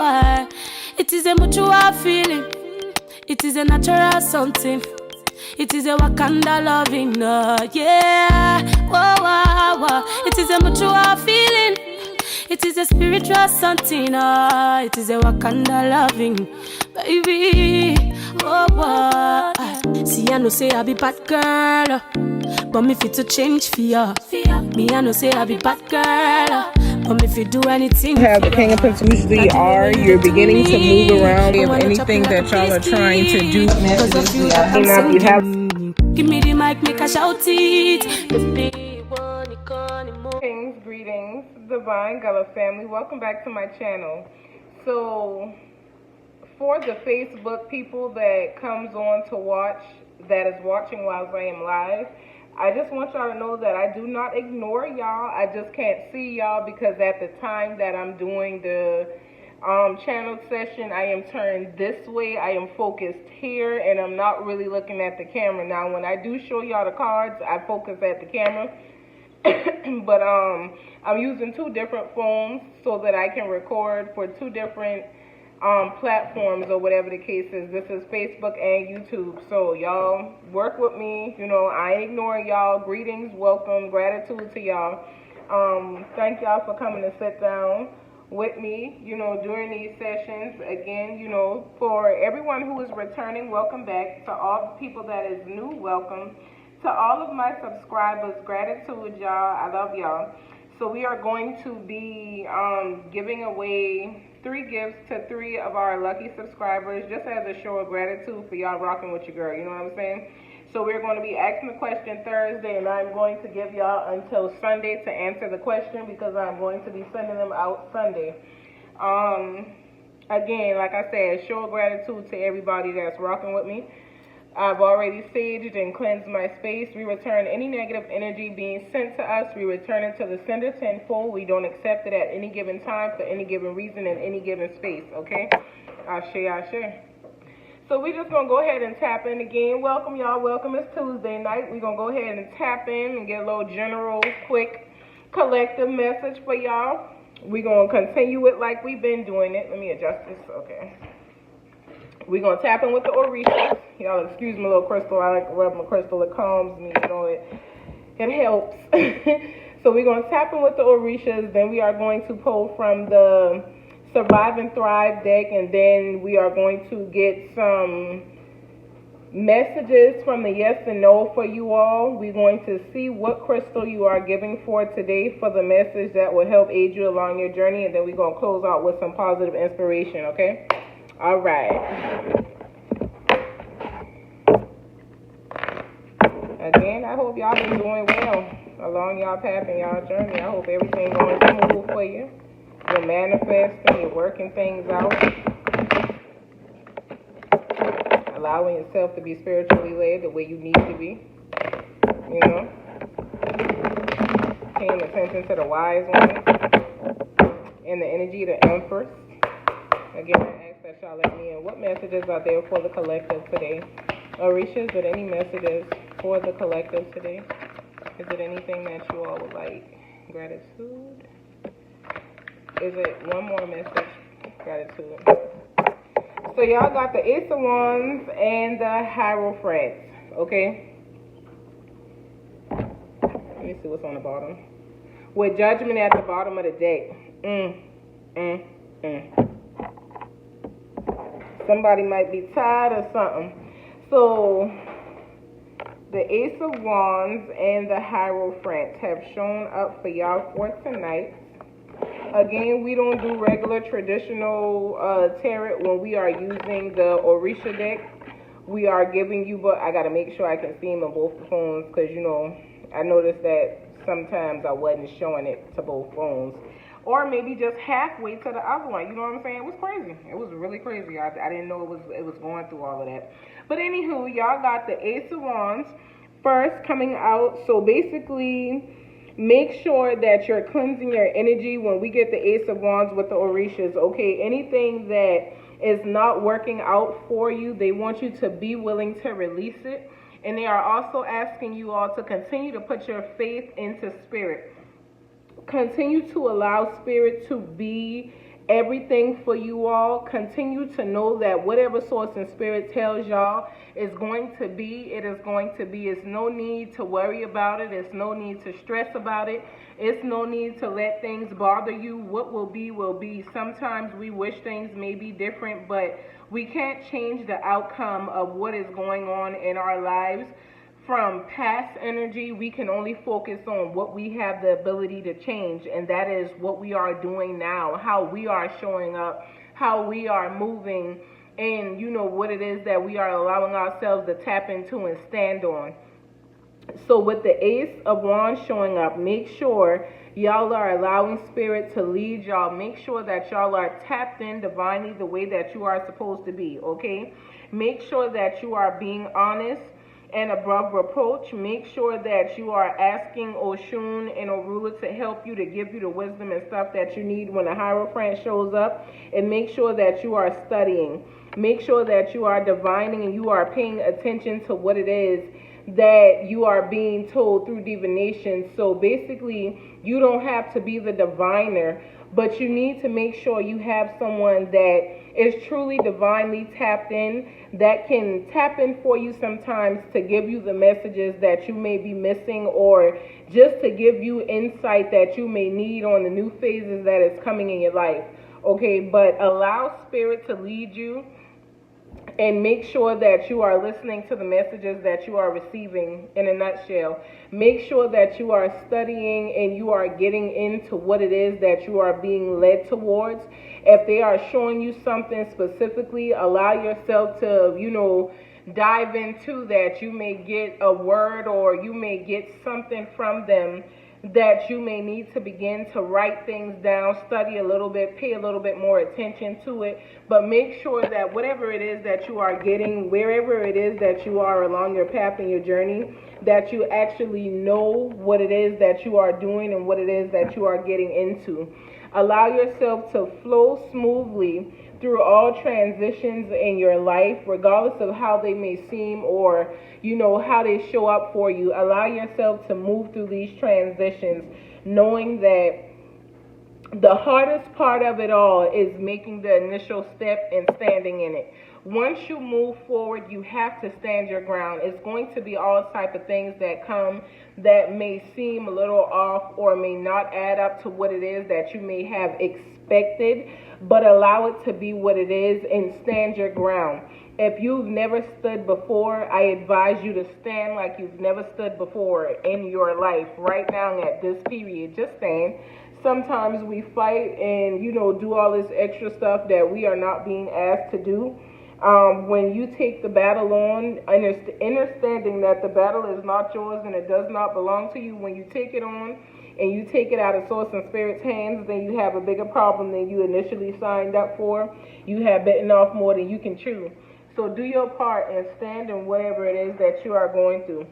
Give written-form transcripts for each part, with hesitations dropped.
It is a mutual feeling. It is a natural something. It is a Wakanda loving, yeah. Whoa, whoa, whoa. It is a mutual feeling. It is a spiritual something, it is a Wakanda loving, baby. Oh, whoa. See, I know say I be bad girl, but me fit to change for ya. Me, I know say I be bad girl, but me fit do anything. How the King of Pentacles usually are, you're beginning to move around of anything that y'all are trying to do. Give me the mic, make a shout it. Greetings, Divine Gullah family. Welcome back to my channel. So, for the Facebook people that comes on to watch, that is watching while I am live, I just want y'all to know that I do not ignore y'all. I just can't see y'all because at the time that I'm doing the channel session, I am turned this way. I am focused here, and I'm not really looking at the camera. Now, when I do show y'all the cards, I focus at the camera. But I'm using two different phones so that I can record for two different platforms or whatever the case is. This is Facebook and YouTube. So y'all work with me. You know, I ain't ignoring y'all. Greetings, welcome, gratitude to y'all. Thank y'all for coming to sit down with me, you know, during these sessions. Again, you know, for everyone who is returning, welcome back. To all the people that is new, welcome. To all of my subscribers, gratitude, y'all. I love y'all. So we are going to be giving away 3 gifts to 3 of our lucky subscribers, just as a show of gratitude for y'all rocking with your girl. You know what I'm saying? So we're going to be asking the question Thursday, and I'm going to give y'all until Sunday to answer the question because I'm going to be sending them out Sunday. Again, like I said, show of gratitude to everybody that's rocking with me. I've already saged and cleansed my space. We return any negative energy being sent to us. We return it to the sender tenfold. We don't accept it at any given time for any given reason in any given space, okay? Ashe, ashe. So we're just going to go ahead and tap in again. Welcome, y'all. Welcome. It's Tuesday night. We're going to go ahead and tap in and get a little general, quick, collective message for y'all. We're going to continue it like we've been doing it. Let me adjust this. Okay. We're going to tap in with the Orishas. Y'all excuse my little crystal. I like to rub my crystal. It calms me. You know, it helps. So we're going to tap in with the Orishas. Then we are going to pull from the Survive and Thrive deck. And then we are going to get some messages from the yes and no for you all. We're going to see what crystal you are giving for today for the message that will help aid you along your journey. And then we're going to close out with some positive inspiration, okay? All right. Again, I hope y'all been doing well along y'all path and y'all journey. I hope everything going smooth for you. You're manifesting, you're working things out. Allowing yourself to be spiritually led the way you need to be. You know? Paying attention to the wise ones. And the energy of the Empress. Again, I ask that y'all let me in. What messages are there for the collective today? Orishas, are there any messages for the collective today? Is it anything that you all would like? Gratitude. Is it one more message? Gratitude. So y'all got the Ace of Wands and the Hierophant, okay? Let me see what's on the bottom. With Judgment at the bottom of the deck. Somebody might be tired of something. So, the Ace of Wands and the Hierophant have shown up for y'all for tonight. Again, we don't do regular traditional tarot when we are using the Orisha deck. We are giving you, but I got to make sure I can see them on both the phones because, you know, I noticed that sometimes I wasn't showing it to both phones. Or maybe just halfway to the other one. You know what I'm saying? It was crazy. It was really crazy. I didn't know it was going through all of that. But anywho, y'all got the Ace of Wands first coming out. So basically, make sure that you're cleansing your energy when we get the Ace of Wands with the Orishas. Okay, anything that is not working out for you, they want you to be willing to release it. And they are also asking you all to continue to put your faith into spirit. Continue to allow spirit to be everything for you all. Continue to know that whatever source and spirit tells y'all is going to be, it is going to be. It's no need to worry about it. It's no need to stress about it. It's no need to let things bother you. What will be will be. Sometimes we wish things may be different, but we can't change the outcome of what is going on in our lives. From past energy, we can only focus on what we have the ability to change, and that is what we are doing now, how we are showing up, how we are moving, and you know what it is that we are allowing ourselves to tap into and stand on. So with the Ace of Wands showing up, make sure y'all are allowing spirit to lead y'all. Make sure that y'all are tapped in divinely the way that you are supposed to be, okay? Make sure that you are being honest and above reproach. Make sure that you are asking Oshun and Orula to help you, to give you the wisdom and stuff that you need when the Hierophant shows up. And make sure that you are studying. Make sure that you are divining and you are paying attention to what it is that you are being told through divination. So basically, you don't have to be the diviner, but you need to make sure you have someone that is truly divinely tapped in, that can tap in for you sometimes to give you the messages that you may be missing, or just to give you insight that you may need on the new phases that is coming in your life. Okay, but allow spirit to lead you, and make sure that you are listening to the messages that you are receiving. In a nutshell, make sure that you are studying and you are getting into what it is that you are being led towards. If they are showing you something specifically, allow yourself to, dive into that. You may get a word, or you may get something from them that you may need to begin to write things down, study a little bit, pay a little bit more attention to it. But make sure that whatever it is that you are getting, wherever it is that you are along your path and your journey, that you actually know what it is that you are doing and what it is that you are getting into. Allow yourself to flow smoothly through all transitions in your life, regardless of how they may seem, or how they show up for you. Allow yourself to move through these transitions, knowing that the hardest part of it all is making the initial step and standing in it. Once you move forward, you have to stand your ground. It's going to be all type of things that come that may seem a little off or may not add up to what it is that you may have expected, but allow it to be what it is and stand your ground. If you've never stood before, I advise you to stand like you've never stood before in your life right now at this period. Just stand. Sometimes we fight and, do all this extra stuff that we are not being asked to do. When you take the battle on, understanding that the battle is not yours and it does not belong to you, when you take it on and you take it out of Source and Spirit's hands, then you have a bigger problem than you initially signed up for. You have bitten off more than you can chew. So do your part and stand in whatever it is that you are going through.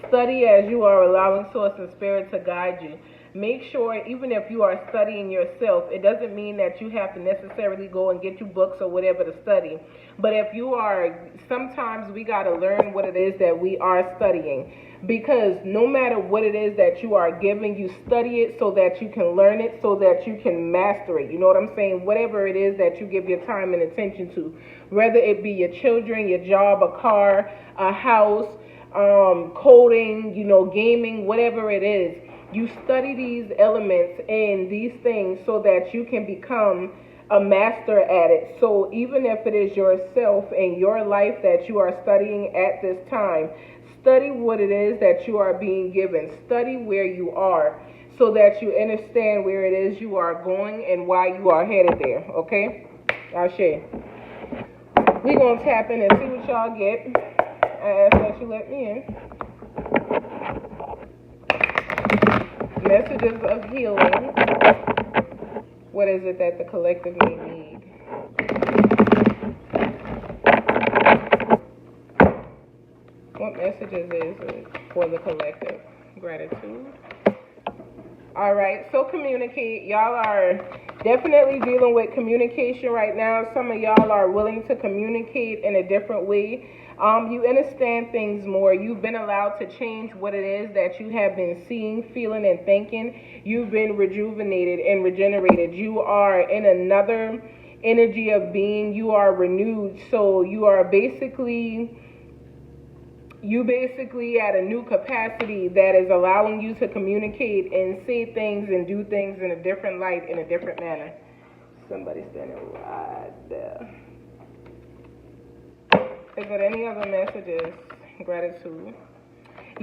Study as you are allowing Source and Spirit to guide you. Make sure, even if you are studying yourself, it doesn't mean that you have to necessarily go and get you books or whatever to study. But if you are, sometimes we got to learn what it is that we are studying. Because no matter what it is that you are given, you study it so that you can learn it, so that you can master it. You know what I'm saying? Whatever it is that you give your time and attention to, whether it be your children, your job, a car, a house, coding, gaming, whatever it is. You study these elements and these things so that you can become a master at it. So even if it is yourself and your life that you are studying at this time, study what it is that you are being given. Study where you are so that you understand where it is you are going and why you are headed there, okay? I'll share. We're going to tap in and see what y'all get. I ask that you let me in. Messages of healing. What is it that the collective may need? What messages is it for the collective? Gratitude. All right, so communicate. Y'all are Definitely dealing with communication right now. Some of y'all are willing to communicate in a different way. You understand things more. You've been allowed to change what it is that you have been seeing, feeling, and thinking. You've been rejuvenated and regenerated. You are in another energy of being. You are renewed. So you basically at a new capacity that is allowing you to communicate and say things and do things in a different light, in a different manner. Somebody standing right there. Is there any other messages? Gratitude.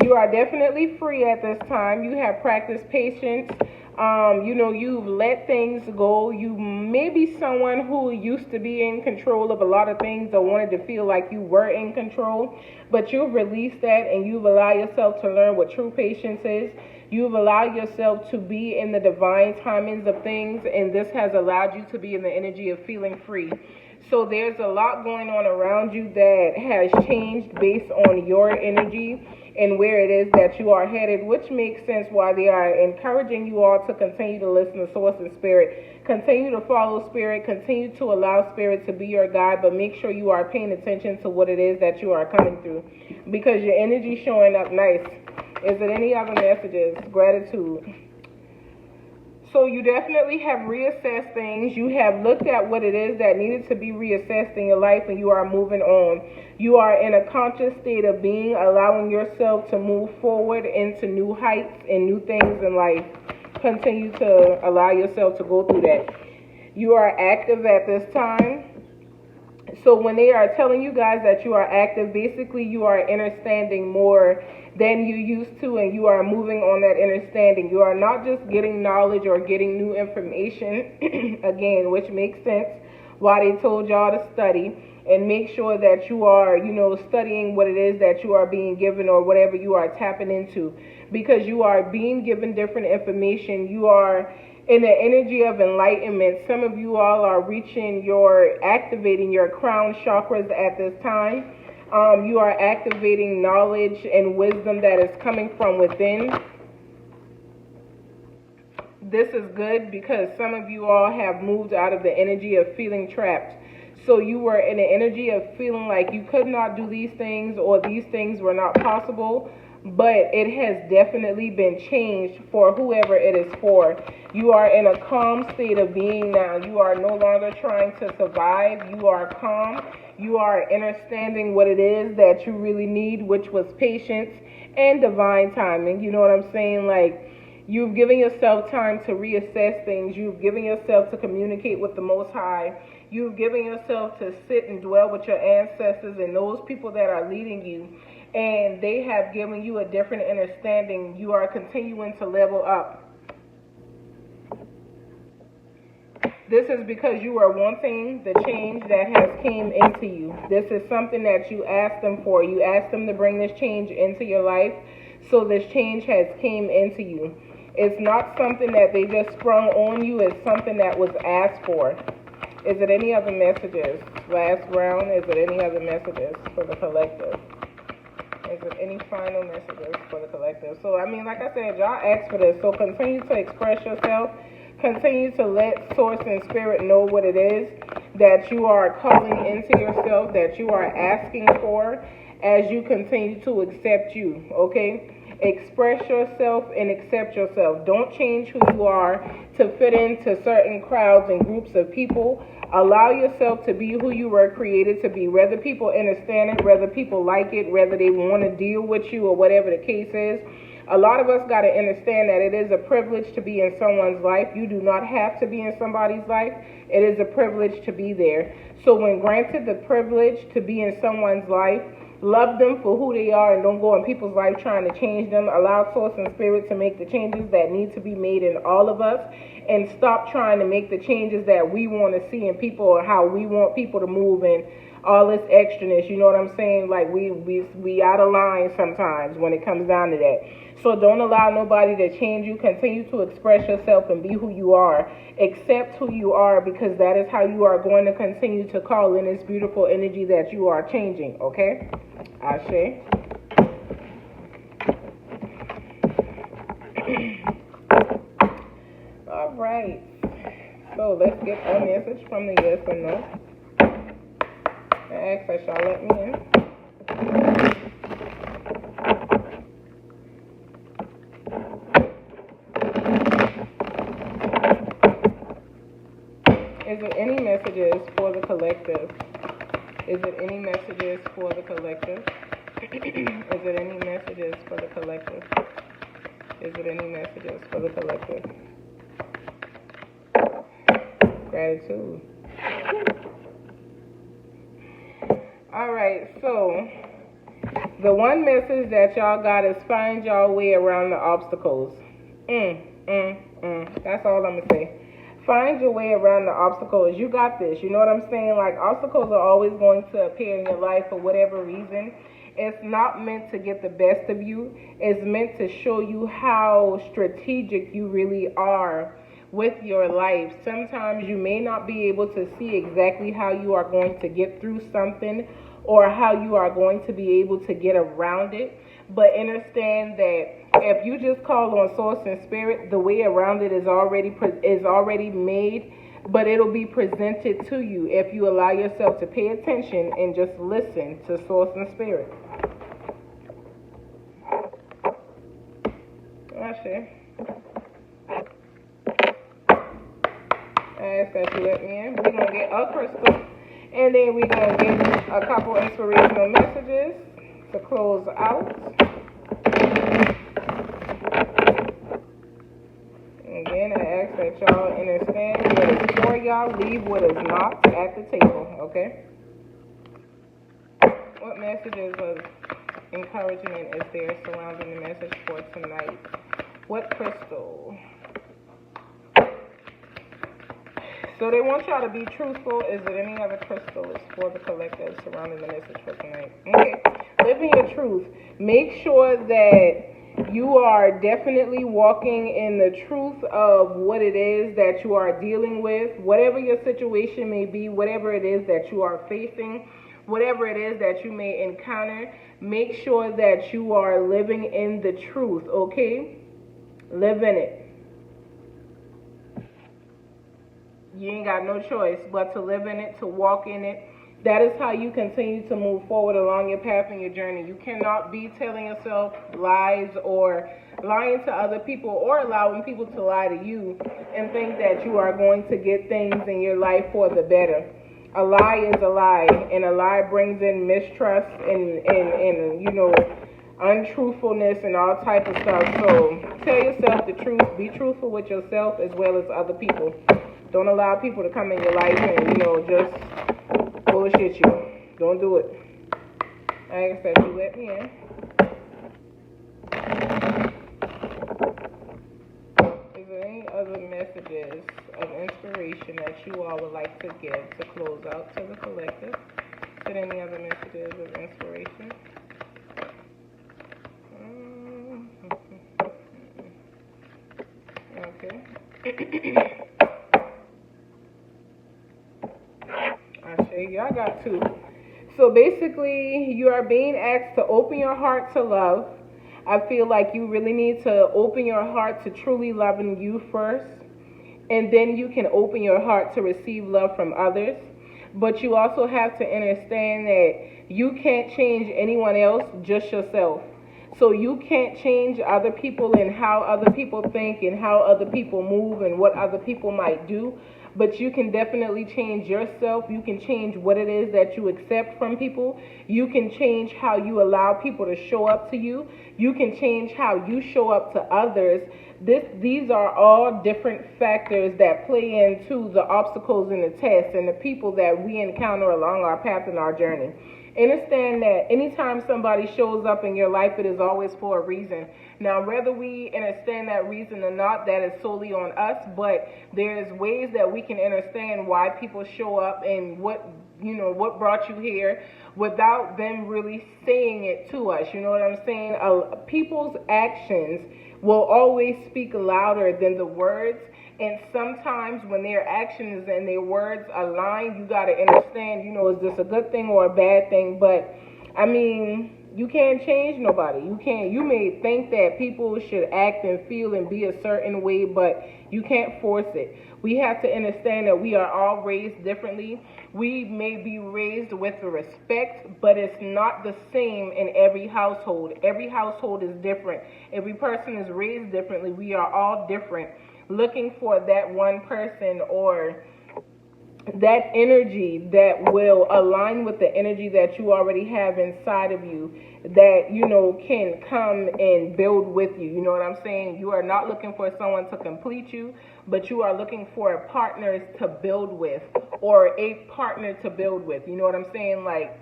You are definitely free at this time. You have practiced patience. You've let things go. You may be someone who used to be in control of a lot of things or wanted to feel like you were in control, but you've released that and you've allowed yourself to learn what true patience is. You've allowed yourself to be in the divine timings of things, and this has allowed you to be in the energy of feeling free. So there's a lot going on around you that has changed based on your energy and where it is that you are headed, which makes sense why they are encouraging you all to continue to listen to Source and Spirit. Continue to follow Spirit. Continue to allow Spirit to be your guide, but make sure you are paying attention to what it is that you are coming through, because your energy is showing up nice. Is there any other messages? Gratitude. So you definitely have reassessed things. You have looked at what it is that needed to be reassessed in your life, and you are moving on. You are in a conscious state of being, allowing yourself to move forward into new heights and new things in life. Continue to allow yourself to go through that. You are active at this time. So when they are telling you guys that you are active, basically you are understanding more than you used to, and you are moving on that understanding. You are not just getting knowledge or getting new information, again, which makes sense why they told y'all to study, and make sure that you are, studying what it is that you are being given or whatever you are tapping into, because you are being given different information. You are in the energy of enlightenment. Some of you all are activating your crown chakras at this time. You are activating knowledge and wisdom that is coming from within. This is good because some of you all have moved out of the energy of feeling trapped. So you were in the energy of feeling like you could not do these things or these things were not possible, but it has definitely been changed for whoever it is for. You are in a calm state of being now. You are no longer trying to survive. You are calm. You are understanding what it is that you really need, which was patience and divine timing. You know what I'm saying? Like, you've given yourself time to reassess things. You've given yourself to communicate with the Most High. You've given yourself to sit and dwell with your ancestors and those people that are leading you. And they have given you a different understanding. You are continuing to level up. This is because you are wanting the change that has came into you. This is something that you asked them for. You asked them to bring this change into your life, so this change has came into you. It's not something that they just sprung on you. It's something that was asked for. Is it any other messages? Last round, is it any other messages for the collective? Is there any final messages for the collective? So, like I said, y'all asked for this. So continue to express yourself. Continue to let Source and Spirit know what it is that you are calling into yourself, that you are asking for, as you continue to accept you, okay? Express yourself and accept yourself. Don't change who you are to fit into certain crowds and groups of people. Allow yourself to be who you were created to be, whether people understand it, whether people like it, whether they want to deal with you or whatever the case is. A lot of us got to understand that it is a privilege to be in someone's life. You do not have to be in somebody's life. It is a privilege to be there. So when granted the privilege to be in someone's life, love them for who they are and don't go in people's life trying to change them. Allow Source and Spirit to make the changes that need to be made in all of us, and stop trying to make the changes that we want to see in people or how we want people to move and all this extraness. You know what I'm saying? Like we out of line sometimes when it comes down to that. So don't allow nobody to change you. Continue to express yourself and be who you are. Accept who you are, because that is how you are going to continue to call in this beautiful energy that you are changing, okay? Ashe. All right. So let's get a message from the yes or no. I ask that y'all let me in. Is there any messages for the collective? Is there any messages for the collective? Is there any messages for the collective? Is there any messages for the collective? Gratitude. All right, so the one message that y'all got is find y'all way around the obstacles. That's all I'm going to say. Find your way around the obstacles. You got this. You know what I'm saying? Like, obstacles are always going to appear in your life for whatever reason. It's not meant to get the best of you. It's meant to show you how strategic you really are with your life. Sometimes you may not be able to see exactly how you are going to get through something or how you are going to be able to get around it. But understand that if you just call on source and spirit, the way around it is already made, but it'll be presented to you if you allow yourself to pay attention and just listen to source and spirit. That's it. I ask that you let me in. We're going to get a crystal, and then we're going to get a couple inspirational messages to close out. Again, I ask that y'all understand what is for y'all, leave what is not at the table, okay? What messages of encouragement is there surrounding the message for tonight? What crystal? So they want y'all to be truthful. Is there any other crystals for the collective surrounding the message for tonight? Okay. Living your truth. Make sure that you are definitely walking in the truth of what it is that you are dealing with, whatever your situation may be, whatever it is that you are facing, whatever it is that you may encounter. Make sure that you are living in the truth, okay? Live in it. You ain't got no choice but to live in it, to walk in it. That is how you continue to move forward along your path and your journey. You cannot be telling yourself lies or lying to other people or allowing people to lie to you and think that you are going to get things in your life for the better. A lie is a lie, and a lie brings in mistrust and you know, untruthfulness and all type of stuff. So tell yourself the truth. Be truthful with yourself as well as other people. Don't allow people to come in your life and, you know, just bullshit you. Don't do it. I ask that you let me in. Is there any other messages of inspiration that you all would like to give to close out to the collective? Is there any other messages of inspiration? Okay. Y'all got two. So basically, you are being asked to open your heart to love. I feel like you really need to open your heart to truly loving you first, and then you can open your heart to receive love from others. But you also have to understand that you can't change anyone else, just yourself. So you can't change other people and how other people think and how other people move and what other people might do. But you can definitely change yourself. You can change what it is that you accept from people. You can change how you allow people to show up to you. You can change how you show up to others. These are all different factors that play into the obstacles and the tests and the people that we encounter along our path and our journey. Understand that anytime somebody shows up in your life, it is always for a reason. Now, whether we understand that reason or not, that is solely on us, but there's ways that we can understand why people show up and what brought you here without them really saying it to us. You know what I'm saying? People's actions will always speak louder than the words. And sometimes when their actions and their words align, you got to understand, is this a good thing or a bad thing? But, I mean, you can't change nobody. You may think that people should act and feel and be a certain way, but you can't force it. We have to understand that we are all raised differently. We may be raised with respect, but it's not the same in every household. Every household is different. Every person is raised differently. We are all different. Looking for that one person or that energy that will align with the energy that you already have inside of you, that can come and build with you. You know what I'm saying? You are not looking for someone to complete you, but you are looking for partners to build with, or a partner to build with. You know what I'm saying? Like,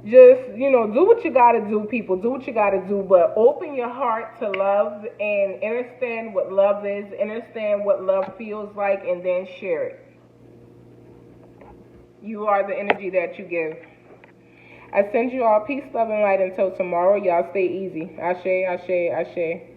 just do what you gotta do, people. Do what you gotta do, but open your heart to love and understand what love is, understand what love feels like, and then share it. You are the energy that you give. I send you all peace, love, and light until tomorrow. Y'all stay easy. Ashe, ashe, ashe.